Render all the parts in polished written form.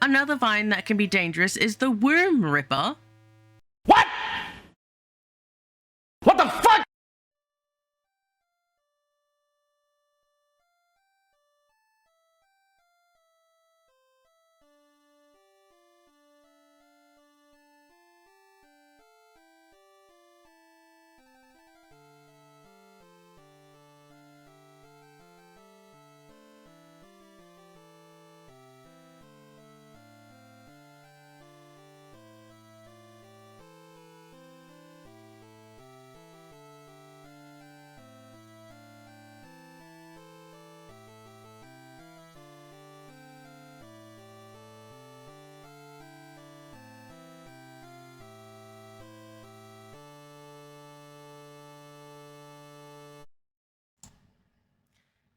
Another vine that can be dangerous is the worm ripper. What? What the fuck?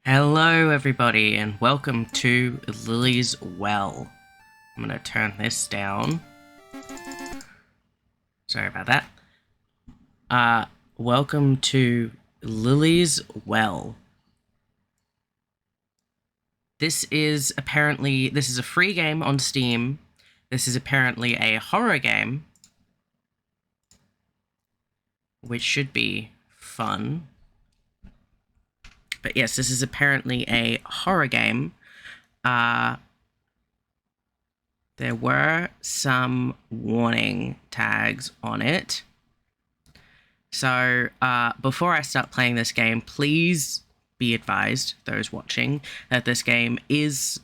Hello everybody and welcome to Lily's Well. I'm gonna turn this down. Sorry about that. Welcome to Lily's Well. This is a free game on Steam. This is apparently a horror game, which should be fun. But yes, this is apparently a horror game. There were some warning tags on it. So, before I start playing this game, please be advised, those watching, that this game does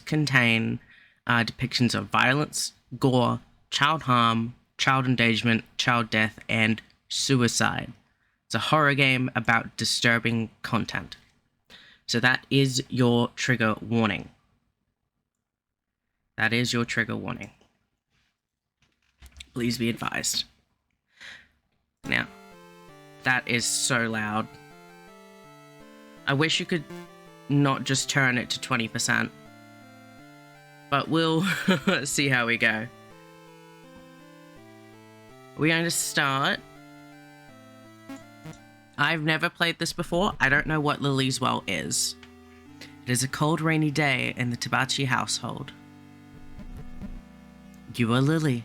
contain depictions of violence, gore, child harm, child endangerment, child death, and suicide. It's a horror game about disturbing content. So that is your trigger warning. That is your trigger warning. Please be advised. Now, that is so loud. I wish you could not just turn it to 20%. But we'll see how we go. We're going to start. I've never played this before. I don't know what Lily's Well is. It is a cold, rainy day in the Tabachi household. You are Lily.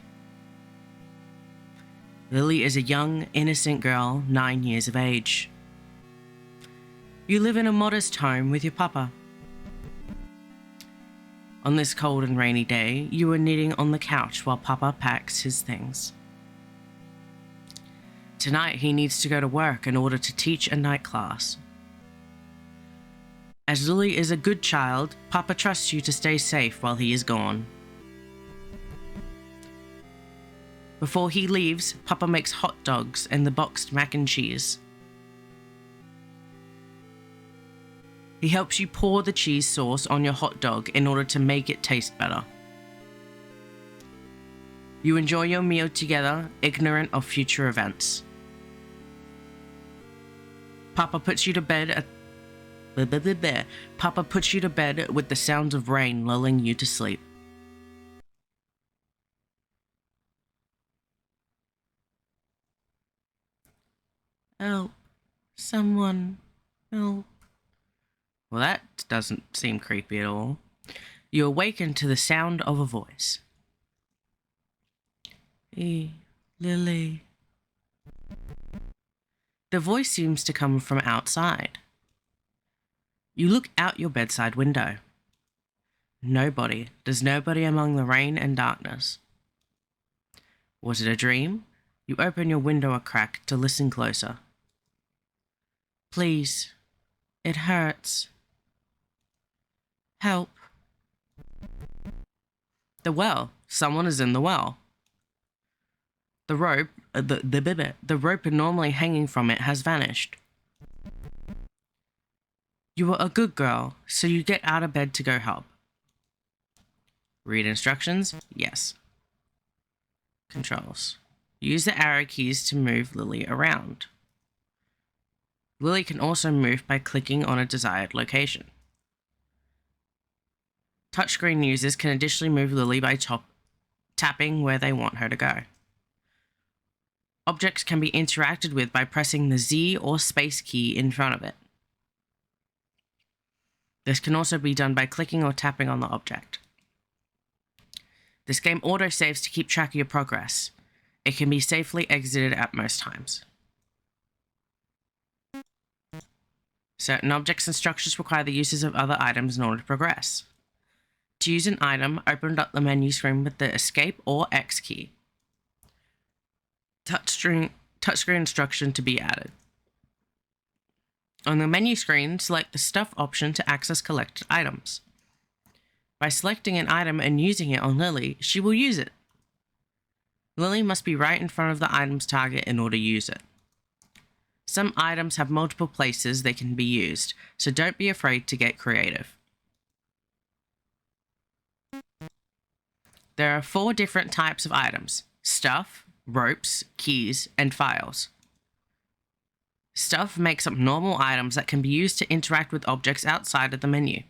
Lily is a young, innocent girl, 9 years of age. You live in a modest home with your papa. On this cold and rainy day, you are knitting on the couch while papa packs his things. Tonight, he needs to go to work in order to teach a night class. As Lily is a good child, Papa trusts you to stay safe while he is gone. Before he leaves, Papa makes hot dogs and the boxed mac and cheese. He helps you pour the cheese sauce on your hot dog in order to make it taste better. You enjoy your meal together, ignorant of future events. Papa puts you to bed Papa puts you to bed with the sounds of rain lulling you to sleep. Help. Someone. Help. Well, that doesn't seem creepy at all. You awaken to the sound of a voice. Hey, Lily. The voice seems to come from outside. You look out your bedside window. Nobody. There's nobody among the rain and darkness. Was it a dream? You open your window a crack to listen closer. Please. It hurts. Help. The well. Someone is in the well. The rope, the rope normally hanging from it has vanished. You are a good girl, so you get out of bed to go help. Read instructions? Yes. Controls. Use the arrow keys to move Lily around. Lily can also move by clicking on a desired location. Touchscreen users can additionally move Lily by tapping where they want her to go. Objects can be interacted with by pressing the Z or space key in front of it. This can also be done by clicking or tapping on the object. This game auto-saves to keep track of your progress. It can be safely exited at most times. Certain objects and structures require the uses of other items in order to progress. To use an item, open up the menu screen with the Escape or X key. Touchscreen instruction to be added. On the menu screen, select the Stuff option to access collected items. By selecting an item and using it on Lily, she will use it. Lily must be right in front of the item's target in order to use it. Some items have multiple places they can be used, so don't be afraid to get creative. There are 4 different types of items: stuff, ropes, keys, and files. Stuff makes up normal items that can be used to interact with objects outside of the menu.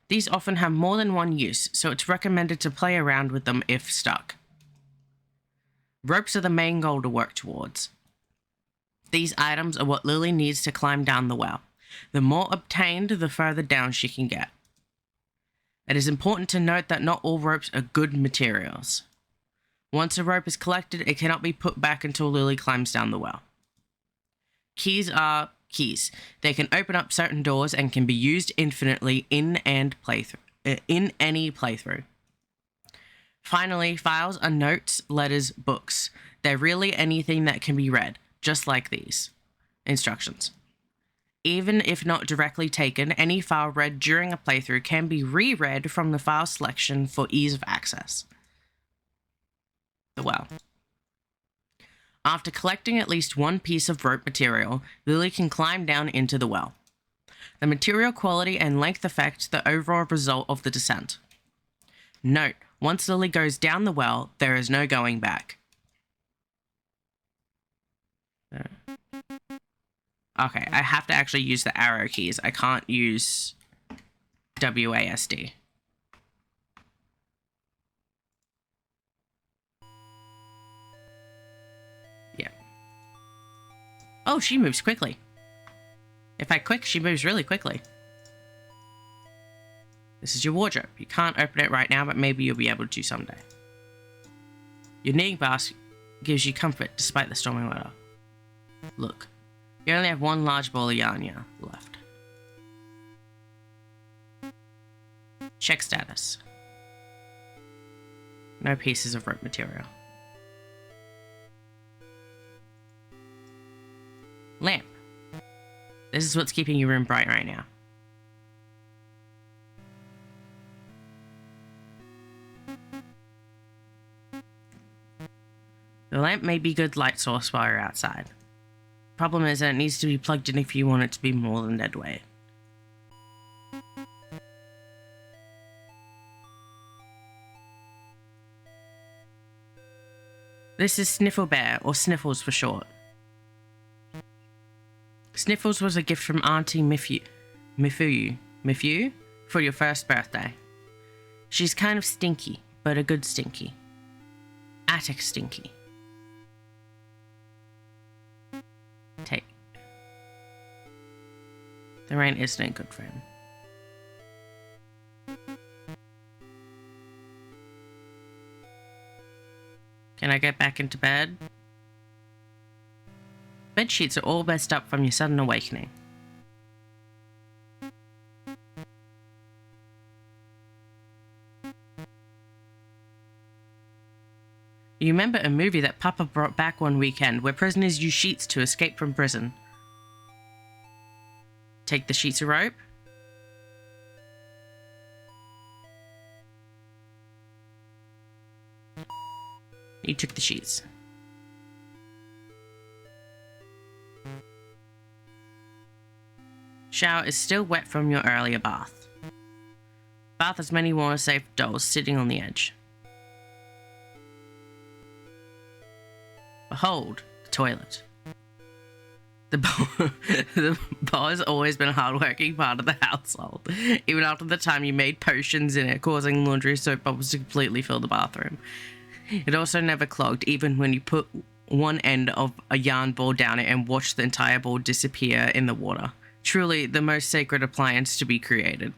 These often have more than one use, so it's recommended to play around with them if stuck. Ropes are the main goal to work towards. These items are what Lily needs to climb down the well. The more obtained, the further down she can get. It is important to note that not all ropes are good materials. Once a rope is collected, it cannot be put back until Lily climbs down the well. Keys are keys. They can open up certain doors and can be used infinitely in any playthrough. Finally, files are notes, letters, books. They're really anything that can be read, just like these instructions. Even if not directly taken, any file read during a playthrough can be reread from the file selection for ease of access. The well. After collecting at least one piece of rope material, Lily can climb down into the well. The material quality and length affect the overall result of the descent. Note, once Lily goes down the well, there is no going back. Okay, I have to actually use the arrow keys. I can't use WASD. Yeah. Oh, she moves quickly. If I click, she moves really quickly. This is your wardrobe. You can't open it right now, but maybe you'll be able to someday. Your knitting basket gives you comfort despite the stormy weather. Look, you only have one large ball of yarn left. Check status. No pieces of rope material. Lamp. This is what's keeping your room bright right now. The lamp may be a good light source while you're outside. Problem is that it needs to be plugged in if you want it to be more than dead weight. This is Sniffle Bear, or Sniffles for short. Sniffles was a gift from Auntie Mifu for your first birthday. She's kind of stinky, but a good stinky. Attic stinky. Take. The rain isn't a good friend. Can I get back into bed? Bed sheets are all messed up from your sudden awakening. You remember a movie that Papa brought back one weekend where prisoners use sheets to escape from prison? Take the sheets of rope. You took the sheets. Shower is still wet from your earlier bath. Bath has many water-safe dolls sitting on the edge. Behold, the toilet. The bar has always been a hard-working part of the household, even after the time you made potions in it, causing laundry soap bubbles to completely fill the bathroom. It also never clogged, even when you put one end of a yarn ball down it and watched the entire ball disappear in the water. Truly the most sacred appliance to be created.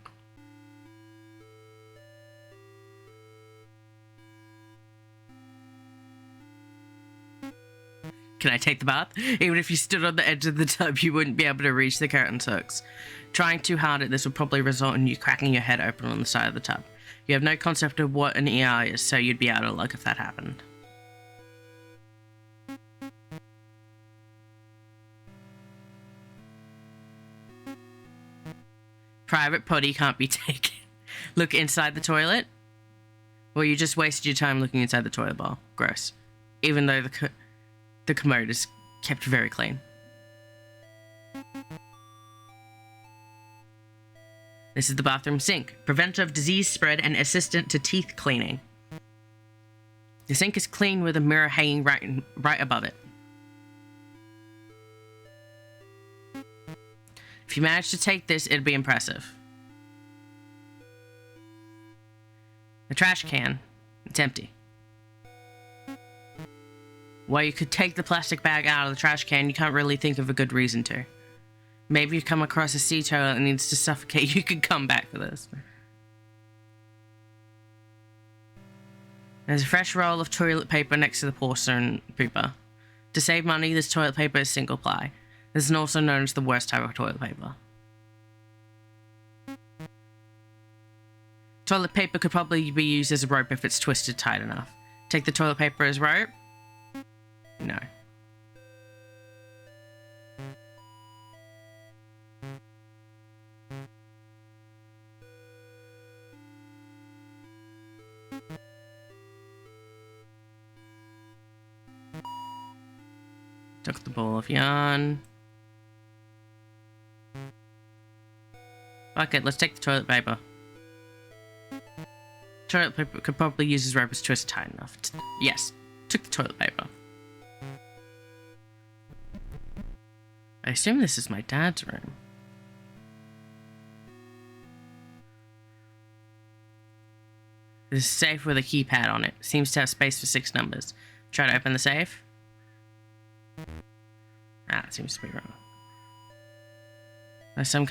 Can I take the bath? Even if you stood on the edge of the tub, you wouldn't be able to reach the curtain hooks. Trying too hard at this would probably result in you cracking your head open on the side of the tub. You have no concept of what an ER is, so you'd be out of luck if that happened. Private potty can't be taken. Look inside the toilet? Well, you just wasted your time looking inside the toilet bowl. Gross. Even though the commode is kept very clean. This is the bathroom sink. Preventer of disease spread and assistant to teeth cleaning. The sink is clean with a mirror hanging right above it. If you manage to take this, it'd be impressive. The trash can. It's empty. While you could take the plastic bag out of the trash can, you can't really think of a good reason to. Maybe you come across a sea turtle that needs to suffocate. You could come back for this. There's a fresh roll of toilet paper next to the porcelain pooper. To save money, this toilet paper is single ply. This is also known as the worst type of toilet paper. Toilet paper could probably be used as a rope if it's twisted tight enough. Take the toilet paper as rope? No. Took the ball of yarn. Fuck it, let's take the toilet paper. Toilet paper could probably use as rope as twist tight enough. Yes, took the toilet paper. I assume this is my dad's room. This is a safe with a keypad on it. Seems to have space for 6 numbers. Try to open the safe. Ah, it seems to be wrong. There's some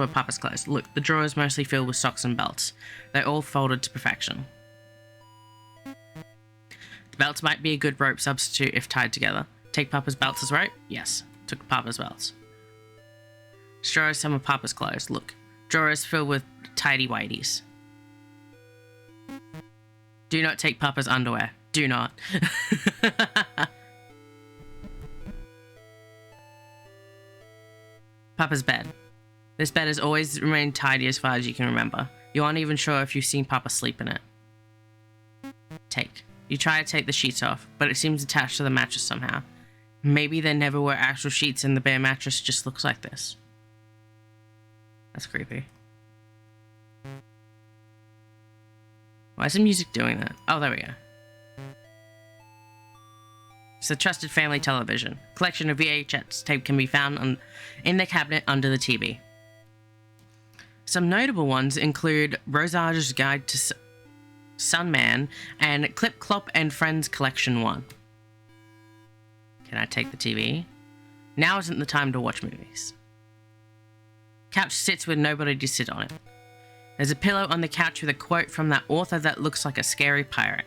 of Papa's clothes. Look, the drawer is mostly filled with socks and belts. They're all folded to perfection. The belts might be a good rope substitute if tied together. Take Papa's belts as rope? Yes. Took Papa's belts. This drawer is some of Papa's clothes. Look, drawer is filled with tidy whities. Do not take Papa's underwear. Do not. Papa's bed. This bed has always remained tidy as far as you can remember. You aren't even sure if you've seen Papa sleep in it. Take. You try to take the sheets off, but it seems attached to the mattress somehow. Maybe there never were actual sheets and the bare mattress just looks like this. That's creepy. Why is the music doing that? Oh, there we go. It's a trusted family television. Collection of VHS tape can be found in the cabinet under the TV. Some notable ones include Rosage's Guide to Sunman and Clip Clop and Friends Collection 1. Can I take the TV? Now isn't the time to watch movies. Couch sits with nobody to sit on it. There's a pillow on the couch with a quote from that author that looks like a scary pirate.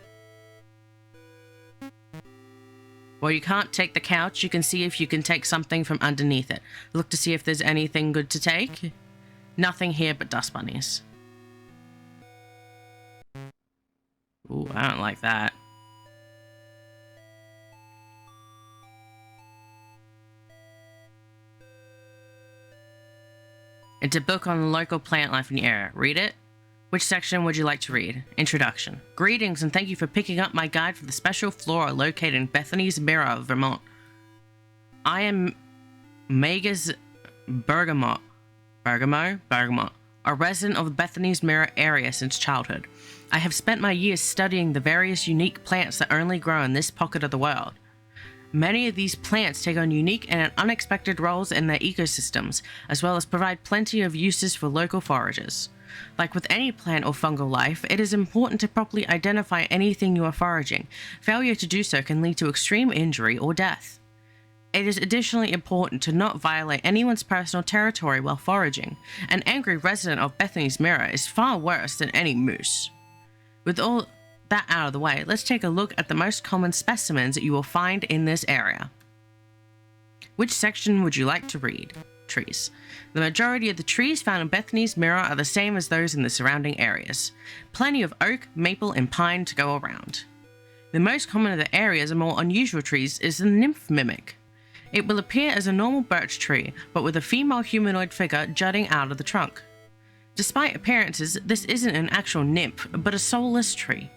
While you can't take the couch, you can see if you can take something from underneath it. Look to see if there's anything good to take. Nothing here but dust bunnies. Ooh, I don't like that. It's a book on the local plant life in the area. Read it? Which section would you like to read? Introduction. Greetings and thank you for picking up my guide for the special flora located in Bethany's Mirror, Vermont. I am Megas Bergamot, a resident of Bethany's Mirror area since childhood. I have spent my years studying the various unique plants that only grow in this pocket of the world. Many of these plants take on unique and unexpected roles in their ecosystems, as well as provide plenty of uses for local foragers. Like with any plant or fungal life, it is important to properly identify anything you are foraging. Failure to do so can lead to extreme injury or death. It is additionally important to not violate anyone's personal territory while foraging. An angry resident of Bethany's Mirror is far worse than any moose. With all that out of the way, let's take a look at the most common specimens that you will find in this area. Which section would you like to read? Trees. The majority of the trees found in Bethany's Mirror are the same as those in the surrounding areas. Plenty of oak, maple, and pine to go around. The most common of the areas and more unusual trees is the Nymph Mimic. It will appear as a normal birch tree, but with a female humanoid figure jutting out of the trunk. Despite appearances, this isn't an actual nymph, but a soulless tree.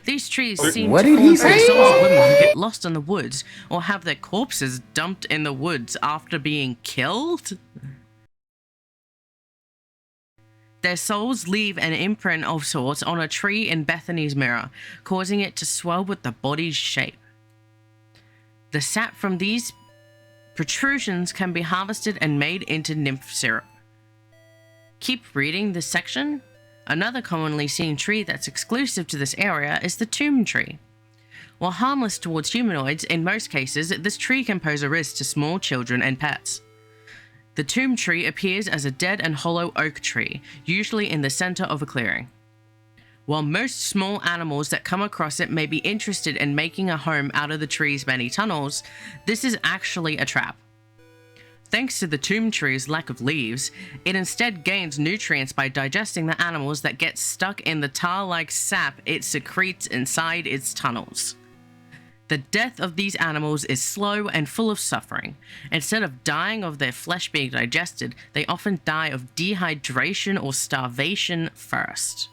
These trees seem to fall for the souls of women who get lost in the woods, or have their corpses dumped in the woods after being killed. Their souls leave an imprint of sorts on a tree in Bethany's Mirror, causing it to swell with the body's shape. The sap from these protrusions can be harvested and made into nymph syrup. Keep reading this section. Another commonly seen tree that's exclusive to this area is the tomb tree. While harmless towards humanoids, in most cases, this tree can pose a risk to small children and pets. The tomb tree appears as a dead and hollow oak tree, usually in the center of a clearing. While most small animals that come across it may be interested in making a home out of the tree's many tunnels, this is actually a trap. Thanks to the tomb tree's lack of leaves, it instead gains nutrients by digesting the animals that get stuck in the tar-like sap it secretes inside its tunnels. The death of these animals is slow and full of suffering. Instead of dying of their flesh being digested, they often die of dehydration or starvation first.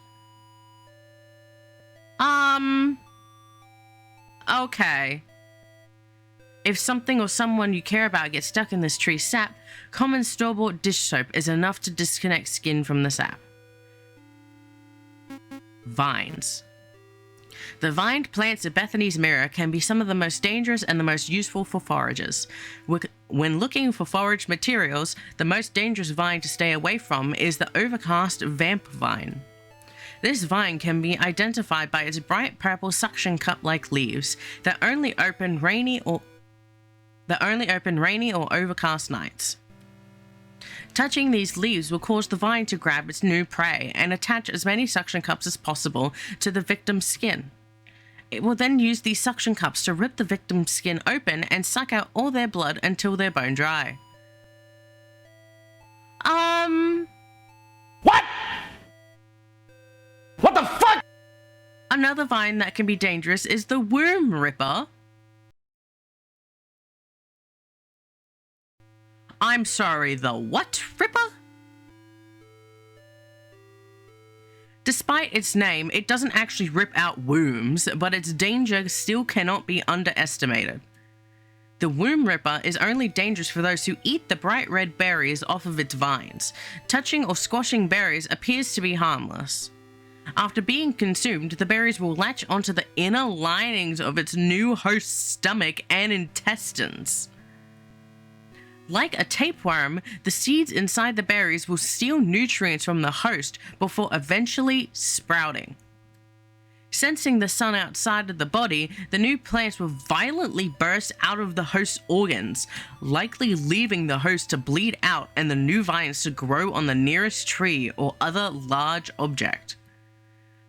Okay. If something or someone you care about gets stuck in this tree's sap, common store-bought dish soap is enough to disconnect skin from the sap. Vines. The vined plants of Bethany's Mirror can be some of the most dangerous and the most useful for foragers. When looking for forage materials, the most dangerous vine to stay away from is the overcast vamp vine. This vine can be identified by its bright purple suction cup-like leaves that only open rainy or overcast nights. Touching these leaves will cause the vine to grab its new prey and attach as many suction cups as possible to the victim's skin. It will then use these suction cups to rip the victim's skin open and suck out all their blood until they're bone dry. What? What the fuck? Another vine that can be dangerous is the worm ripper. I'm sorry, the what ripper? Despite its name, it doesn't actually rip out worms, but its danger still cannot be underestimated. The worm ripper is only dangerous for those who eat the bright red berries off of its vines. Touching or squashing berries appears to be harmless. After being consumed, the berries will latch onto the inner linings of its new host's stomach and intestines. Like a tapeworm, the seeds inside the berries will steal nutrients from the host before eventually sprouting. Sensing the sun outside of the body, the new plants will violently burst out of the host's organs, likely leaving the host to bleed out and the new vines to grow on the nearest tree or other large object.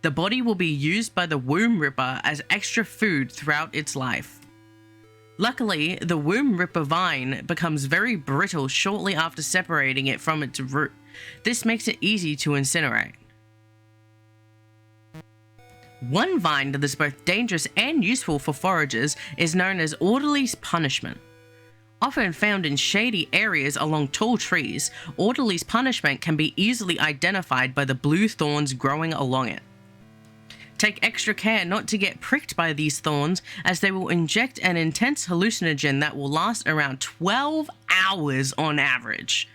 The body will be used by the worm ripper as extra food throughout its life. Luckily, the worm ripper vine becomes very brittle shortly after separating it from its root. This makes it easy to incinerate. One vine that is both dangerous and useful for foragers is known as Orderly's Punishment. Often found in shady areas along tall trees, Orderly's Punishment can be easily identified by the blue thorns growing along it. Take extra care not to get pricked by these thorns, as they will inject an intense hallucinogen that will last around 12 hours on average.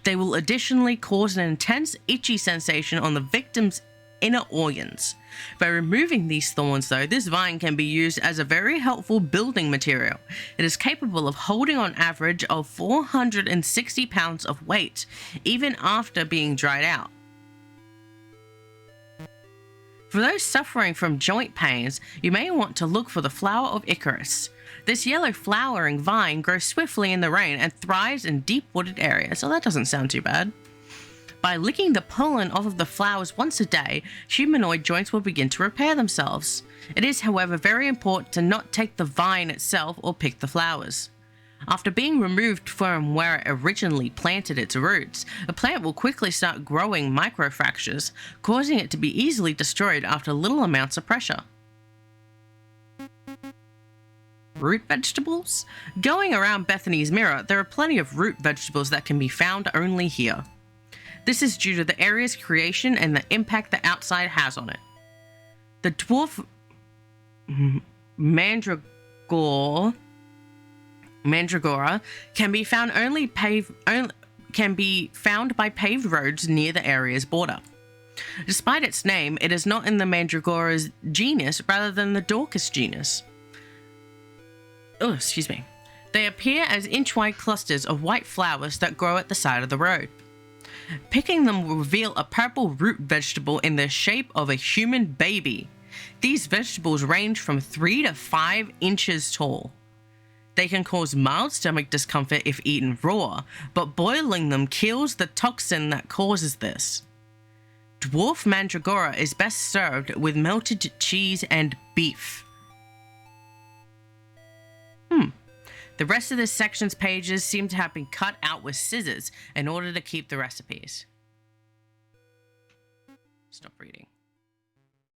They will additionally cause an intense itchy sensation on the victim's inner organs. By removing these thorns though, this vine can be used as a very helpful building material. It is capable of holding on average of 460 pounds of weight, even after being dried out. For those suffering from joint pains, you may want to look for the flower of Icarus. This yellow flowering vine grows swiftly in the rain and thrives in deep wooded areas, so that doesn't sound too bad. By licking the pollen off of the flowers once a day, humanoid joints will begin to repair themselves. It is, however, very important to not take the vine itself or pick the flowers. After being removed from where it originally planted its roots, the plant will quickly start growing microfractures, causing it to be easily destroyed after little amounts of pressure. Root vegetables? Going around Bethany's mirror, there are plenty of root vegetables that can be found only here. This is due to the area's creation and the impact the outside has on it. The dwarf mandragora can be found by paved roads near the area's border. Despite its name, it is not in the mandragora's genus rather than the Dorcas genus. Oh, excuse me. They appear as inch-wide clusters of white flowers that grow at the side of the road. Picking them will reveal a purple root vegetable in the shape of a human baby. These vegetables range from 3 to 5 inches tall. They can cause mild stomach discomfort if eaten raw, but boiling them kills the toxin that causes this. Dwarf mandragora is best served with melted cheese and beef. The rest of this section's pages seem to have been cut out with scissors in order to keep the recipes. Stop reading.